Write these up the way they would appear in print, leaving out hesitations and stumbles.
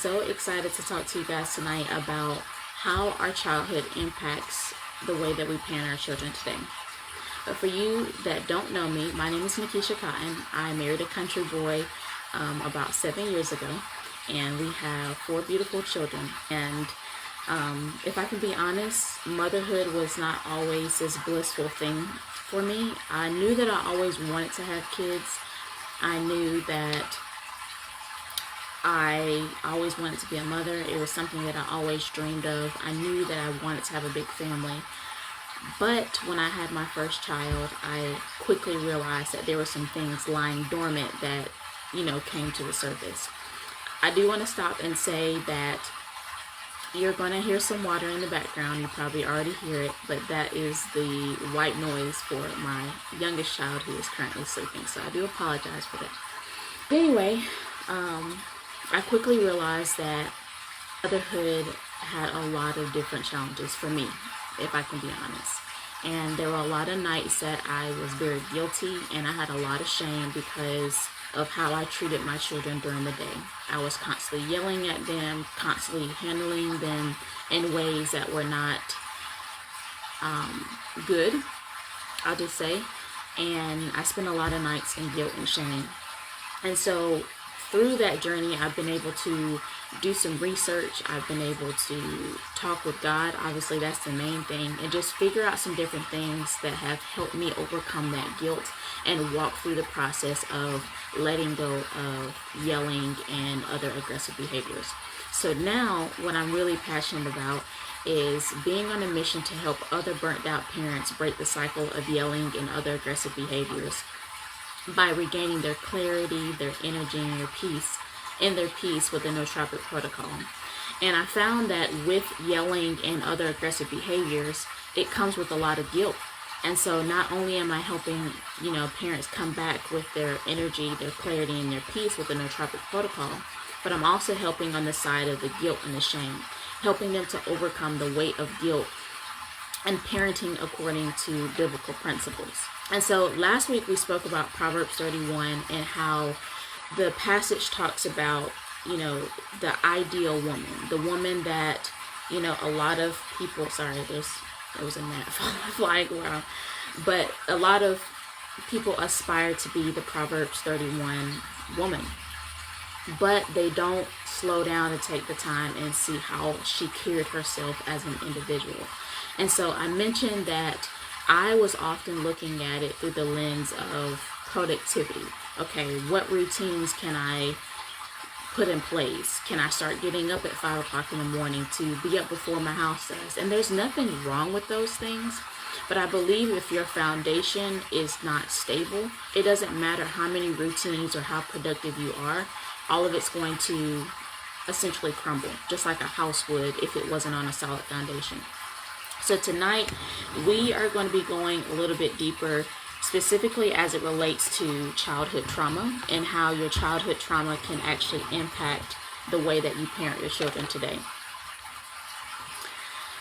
so excited to talk to you guys tonight about how our childhood impacts the way that we parent our children today. But for you that don't know me, my name is Nikisha Cotton. I married a country boy about 7 years ago, and we have 4 beautiful children. And if I can be honest, motherhood was not always this blissful thing for me. I knew that I always wanted to have kids. I knew that I always wanted to be a mother. It was something that I always dreamed of. I knew that I wanted to have a big family. But when I had my first child, I quickly realized that there were some things lying dormant that, came to the surface. I do want to stop and say that you're going to hear some water in the background. You probably already hear it, but that is the white noise for my youngest child who is currently sleeping. So I do apologize for that. But anyway, I quickly realized that motherhood had a lot of different challenges for me, if I can be honest. And there were a lot of nights that I was very guilty, and I had a lot of shame because of how I treated my children during the day. I was constantly yelling at them, constantly handling them in ways that were not good, I'll just say. And I spent a lot of nights in guilt and shame. And so through that journey, I've been able to do some research. I've been able to talk with God. Obviously, that's the main thing. And just figure out some different things that have helped me overcome that guilt and walk through the process of letting go of yelling and other aggressive behaviors. So now what I'm really passionate about is being on a mission to help other burnt out parents break the cycle of yelling and other aggressive behaviors by regaining their clarity, their energy, and their peace with the no topic protocol. And I found that with yelling and other aggressive behaviors, it comes with a lot of guilt. And so not only am I helping, parents come back with their energy, their clarity, and their peace with the no topic protocol, but I'm also helping on the side of the guilt and the shame, helping them to overcome the weight of guilt and parenting according to biblical principles. And so last week we spoke about Proverbs 31 and how the passage talks about, the ideal woman, the woman that, a lot of people, there was a gnat flying around, but a lot of people aspire to be the Proverbs 31 woman, but they don't slow down and take the time and see how she carried herself as an individual. And so I mentioned that I was often looking at it through the lens of productivity. Okay, what routines can I put in place? Can I start getting up at 5 o'clock in the morning to be up before my house does? And there's nothing wrong with those things. But I believe if your foundation is not stable, it doesn't matter how many routines or how productive you are, all of it's going to essentially crumble, just like a house would if it wasn't on a solid foundation. So tonight, we are going to be going a little bit deeper, specifically as it relates to childhood trauma and how your childhood trauma can actually impact the way that you parent your children today.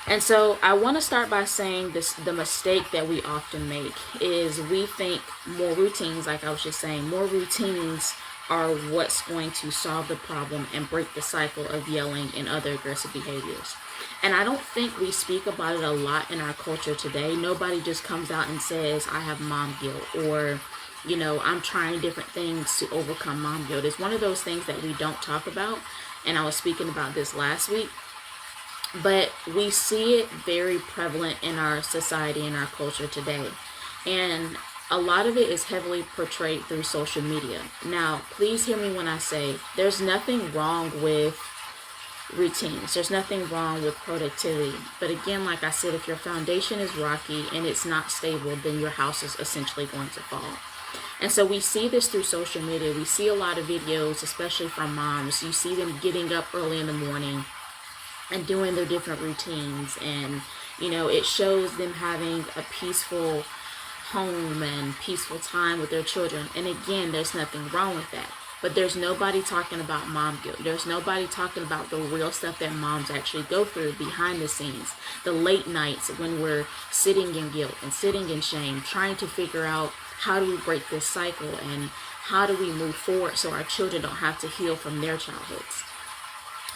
And so I want to start by saying the mistake that we often make is we think more routines, like I was just saying, more routines are what's going to solve the problem and break the cycle of yelling and other aggressive behaviors. And I don't think we speak about it a lot in our culture today. Nobody just comes out and says, I have mom guilt, or, I'm trying different things to overcome mom guilt. It's one of those things that we don't talk about. And I was speaking about this last week. But we see it very prevalent in our society and our culture today. And a lot of it is heavily portrayed through social media. Now, please hear me when I say there's nothing wrong with routines. There's nothing wrong with productivity. But again, like I said, if your foundation is rocky and it's not stable, then your house is essentially going to fall. And so we see this through social media. We see a lot of videos, especially from moms. You see them getting up early in the morning and doing their different routines. And, it shows them having a peaceful home and peaceful time with their children. And again, there's nothing wrong with that. But there's nobody talking about mom guilt. There's nobody talking about the real stuff that moms actually go through behind the scenes. The late nights when we're sitting in guilt and sitting in shame, trying to figure out how do we break this cycle and how do we move forward so our children don't have to heal from their childhoods.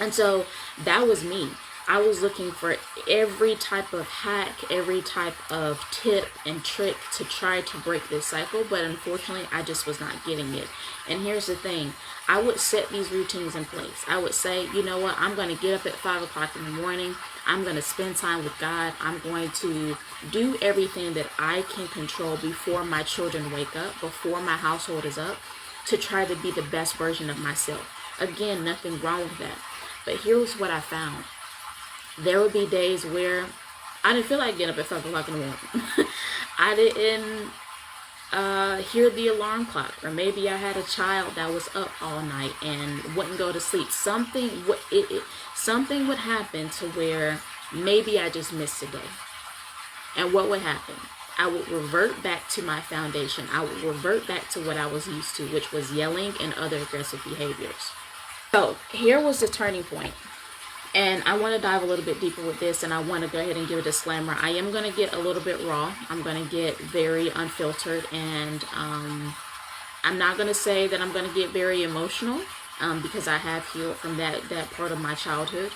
And so that was me. I was looking for every type of hack, every type of tip and trick to try to break this cycle, but unfortunately, I just was not getting it. And here's the thing, I would set these routines in place. I would say, you know what, I'm going to get up at 5 o'clock in the morning. I'm going to spend time with God. I'm going to do everything that I can control before my children wake up, before my household is up, to try to be the best version of myself. Again, nothing wrong with that. But here's what I found. There would be days where I didn't feel like getting up at 5 o'clock in the morning. I didn't hear the alarm clock, or maybe I had a child that was up all night and wouldn't go to sleep. Something would happen to where maybe I just missed a day. And what would happen? I would revert back to my foundation. I would revert back to what I was used to, which was yelling and other aggressive behaviors. So here was the turning point. And I want to dive a little bit deeper with this, and I want to go ahead and give a disclaimer. I am going to get a little bit raw. I'm going to get very unfiltered, and I'm not going to say that I'm going to get very emotional because I have healed from that part of my childhood.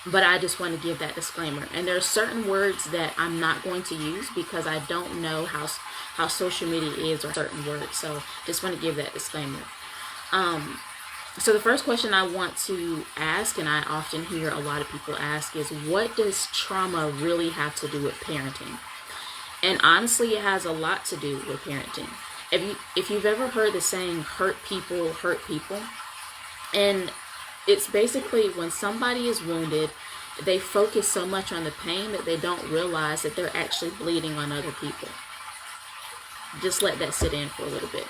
But I just want to give that disclaimer. And there are certain words that I'm not going to use because I don't know how social media is or certain words. So just want to give that disclaimer. So the first question I want to ask, and I often hear a lot of people ask, is what does trauma really have to do with parenting? And honestly, it has a lot to do with parenting. If you've ever heard the saying, hurt people hurt people, and it's basically when somebody is wounded, they focus so much on the pain that they don't realize that they're actually bleeding on other people. Just let that sit in for a little bit.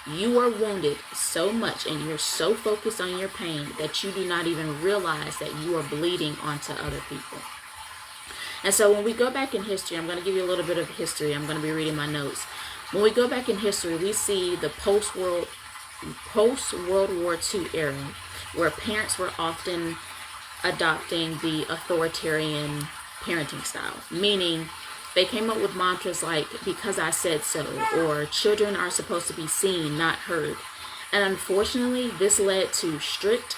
You are wounded so much and you're so focused on your pain that you do not even realize that you are bleeding onto other people. And so when we go back in history, I'm going to give you a little bit of history. I'm going to be reading my notes. When we go back in history, we see the post-World War II era, where parents were often adopting the authoritarian parenting style, meaning they came up with mantras like, because I said so, or children are supposed to be seen, not heard. And unfortunately, this led to strict,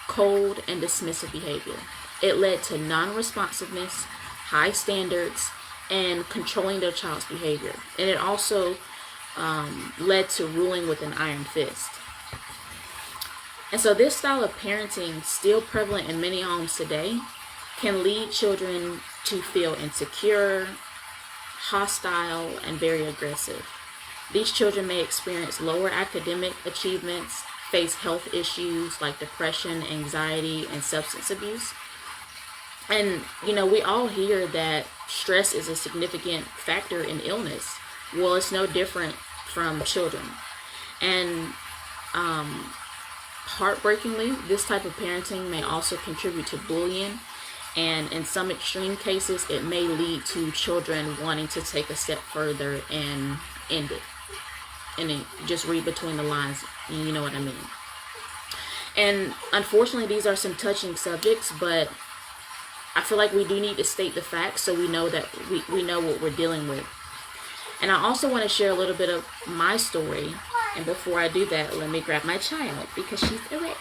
cold, and dismissive behavior. It led to non-responsiveness, high standards, and controlling their child's behavior. And it also led to ruling with an iron fist. And so this style of parenting, still prevalent in many homes today, can lead children to feel insecure, hostile, and very aggressive. These children may experience lower academic achievements, face health issues like depression, anxiety, and substance abuse. And, we all hear that stress is a significant factor in illness. Well, it's no different from children. And heartbreakingly, this type of parenting may also contribute to bullying. And in some extreme cases, it may lead to children wanting to take a step further and end it. And then just read between the lines, you know what I mean. And unfortunately, these are some touching subjects, but I feel like we do need to state the facts so we know that we know what we're dealing with. And I also want to share a little bit of my story. And before I do that, let me grab my child because she's awake.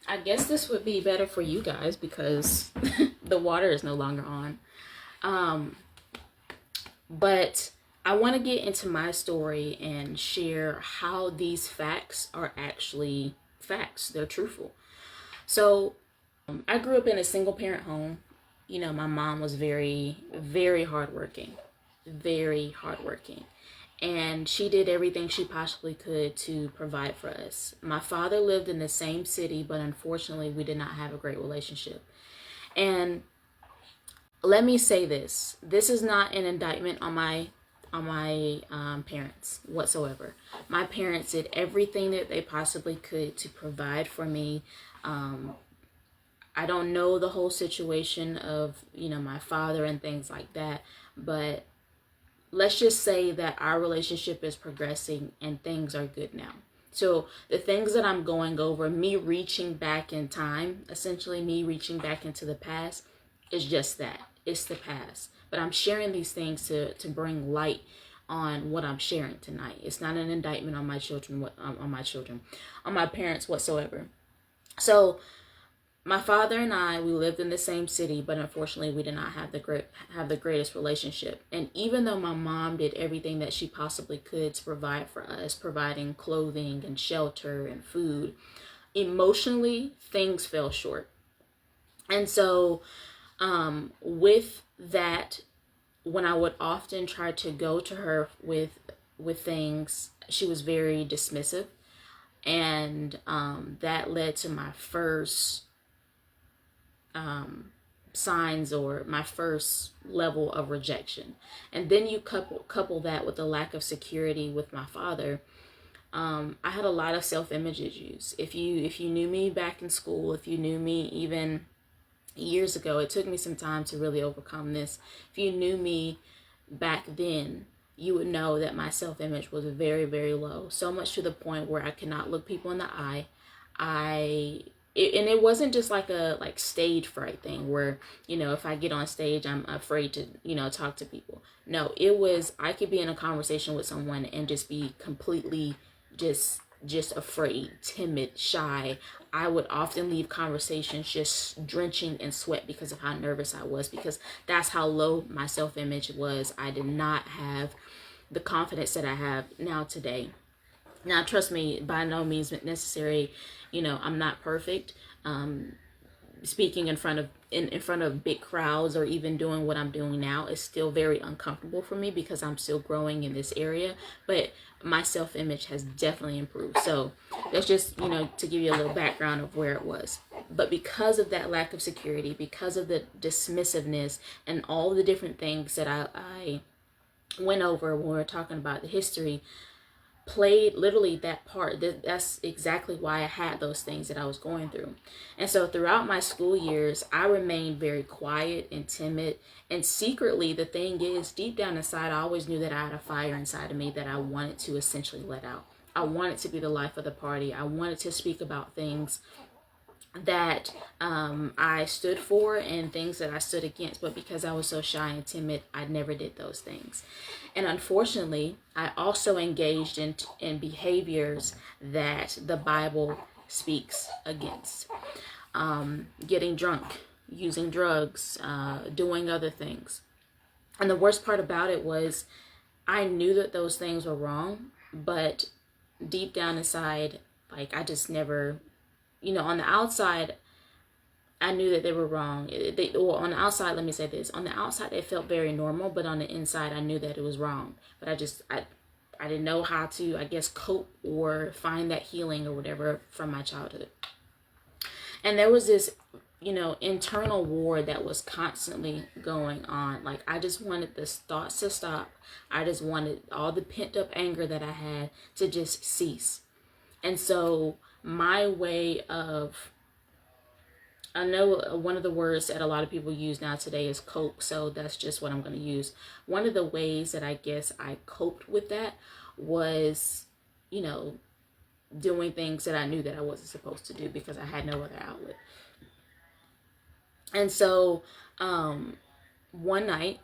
I guess this would be better for you guys because the water is no longer on. But I want to get into my story and share how these facts are actually facts. They're truthful. So I grew up in a single parent home. My mom was very, very hardworking. Very hardworking. And she did everything she possibly could to provide for us. My father lived in the same city, but unfortunately, we did not have a great relationship. And let me say this. This is not an indictment on my parents whatsoever. My parents did everything that they possibly could to provide for me. I don't know the whole situation of, my father and things like that, but let's just say that our relationship is progressing and things are good now. So the things that I'm going over, me reaching back in time, essentially me reaching back into the past, is just that. It's the past. But I'm sharing these things to bring light on what I'm sharing tonight. It's not an indictment on my children, on my parents whatsoever. So my father and I, we lived in the same city, but unfortunately we did not have the greatest relationship. And even though my mom did everything that she possibly could to provide for us, providing clothing and shelter and food, emotionally things fell short. And so with that, when I would often try to go to her with things, she was very dismissive. And that led to my first signs, or my first level of rejection. And then you couple that with the lack of security with my father. I had a lot of self-image issues. If you knew me back in school, if you knew me even years ago, it took me some time to really overcome this. If you knew me back then, you would know that my self-image was very, very low. So much to the point where I could not look people in the eye. And it wasn't just like a stage fright thing where, if I get on stage, I'm afraid to, talk to people. No, it was, I could be in a conversation with someone and just be completely just afraid, timid, shy. I would often leave conversations just drenching in sweat because of how nervous I was, because that's how low my self-image was. I did not have the confidence that I have now today. Now, trust me, by no means necessary, I'm not perfect. Speaking in front of big crowds, or even doing what I'm doing now, is still very uncomfortable for me because I'm still growing in this area. But my self-image has definitely improved. So that's just, to give you a little background of where it was. But because of that lack of security, because of the dismissiveness and all the different things that I went over when we were talking about the history, played literally that part. That's exactly why I had those things that I was going through. And so throughout my school years, I remained very quiet and timid. And secretly, the thing is, deep down inside, I always knew that I had a fire inside of me that I wanted to essentially let out. I wanted to be the life of the party. I wanted to speak about things that I stood for and things that I stood against. But because I was so shy and timid, I never did those things. And unfortunately, I also engaged in behaviors that the Bible speaks against. Getting drunk, using drugs, doing other things. And the worst part about it was, I knew that those things were wrong, but deep down inside, I just never, on the outside, I knew that they were wrong. On the outside, let me say this. On the outside, it felt very normal, but on the inside, I knew that it was wrong. But I didn't know how to, I guess, cope or find that healing or whatever from my childhood. And there was this, internal war that was constantly going on. I just wanted the thoughts to stop. I just wanted all the pent up anger that I had to just cease. And so my way of, I know one of the words that a lot of people use now today is cope, so that's just what I'm going to use. One of the ways that I guess I coped with that was, doing things that I knew that I wasn't supposed to do because I had no other outlet. And so one night,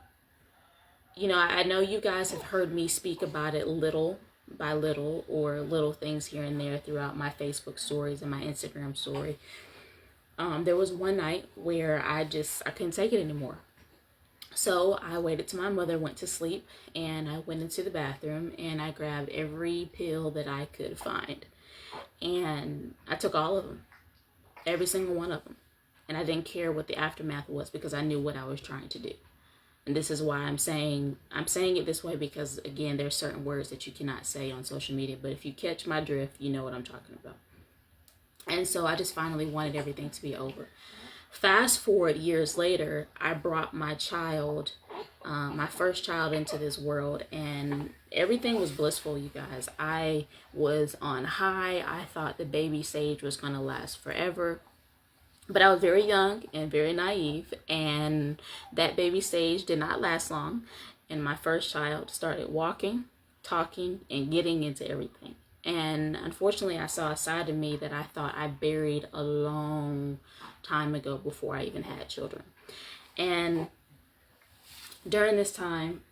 I know you guys have heard me speak about it little by little, or little things here and there throughout my Facebook stories and my Instagram story. There was one night where I couldn't take it anymore. So I waited till my mother went to sleep, and I went into the bathroom and I grabbed every pill that I could find. And I took all of them, every single one of them. And I didn't care what the aftermath was because I knew what I was trying to do. And this is why I'm saying it this way, because again, there's certain words that you cannot say on social media, but if you catch my drift, you know what I'm talking about. And so I just finally wanted everything to be over. Fast forward years later, I brought my child, my first child, into this world, and everything was blissful, you guys. I was on high. I thought the baby stage was going to last forever. But I was very young and very naive, and that baby stage did not last long. And my first child started walking, talking, and getting into everything. And unfortunately, I saw a side of me that I thought I buried a long time ago before I even had children. And During this time,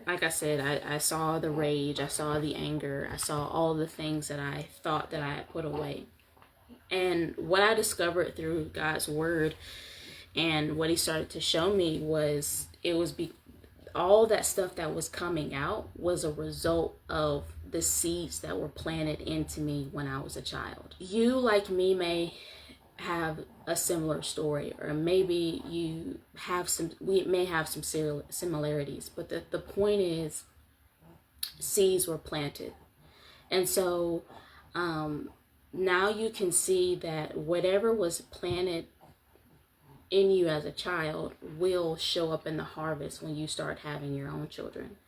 like I said, I saw the rage, I saw the anger, I saw all the things that I thought that I had put away. And what I discovered through God's word and what he started to show me was all that stuff that was coming out was a result of the seeds that were planted into me when I was a child. You, like me, may have a similar story, or maybe we may have some similarities, but the point is, seeds were planted. And so now you can see that whatever was planted in you as a child will show up in the harvest when you start having your own children.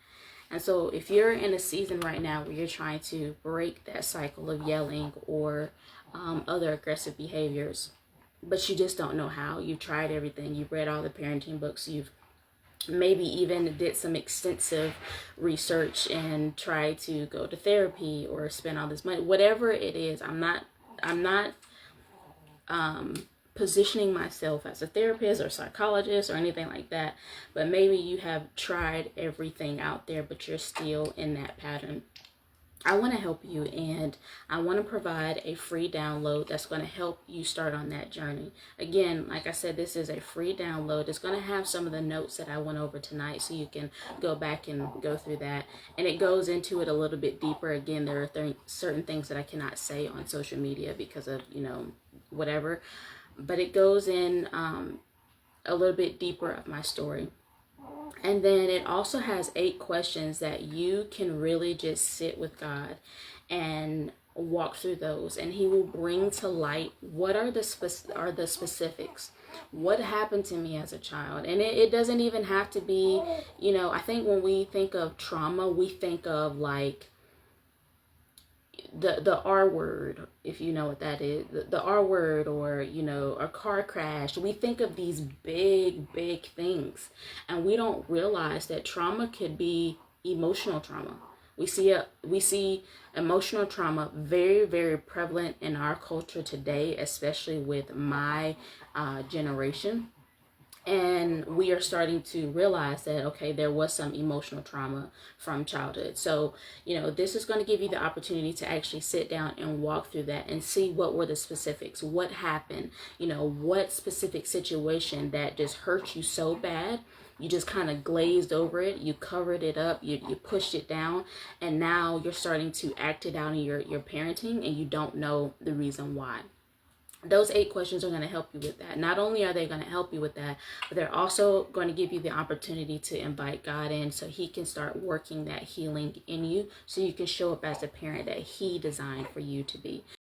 And so if you're in a season right now where you're trying to break that cycle of yelling or other aggressive behaviors, but you just don't know how, you've tried everything, you've read all the parenting books, you've maybe even did some extensive research and tried to go to therapy or spend all this money, whatever it is. I'm not positioning myself as a therapist or psychologist or anything like that, but maybe you have tried everything out there, but you're still in that pattern. I want to help you, and I want to provide a free download that's going to help you start on that journey. Again, like I said, this is a free download. It's going to have some of the notes that I went over tonight, so you can go back and go through that. And it goes into it a little bit deeper. Again, there are certain things that I cannot say on social media because of, whatever. But it goes in a little bit deeper of my story. And then it also has 8 questions that you can really just sit with God and walk through those, and he will bring to light what are the specifics. What happened to me as a child? And it doesn't even have to be, I think when we think of trauma, we think of like the R word, if you know what that is, the R word, or a car crash. We think of these big things, and we don't realize that trauma could be emotional trauma. We see emotional trauma very, very prevalent in our culture today, especially with my generation. And we are starting to realize that, okay, there was some emotional trauma from childhood. So, this is going to give you the opportunity to actually sit down and walk through that and see what were the specifics, what happened, what specific situation that just hurt you so bad. You just kind of glazed over it. You covered it up. You pushed it down. And now you're starting to act it out in your parenting, and you don't know the reason why. Those 8 questions are going to help you with that. Not only are they going to help you with that, but they're also going to give you the opportunity to invite God in so he can start working that healing in you, so you can show up as the parent that he designed for you to be.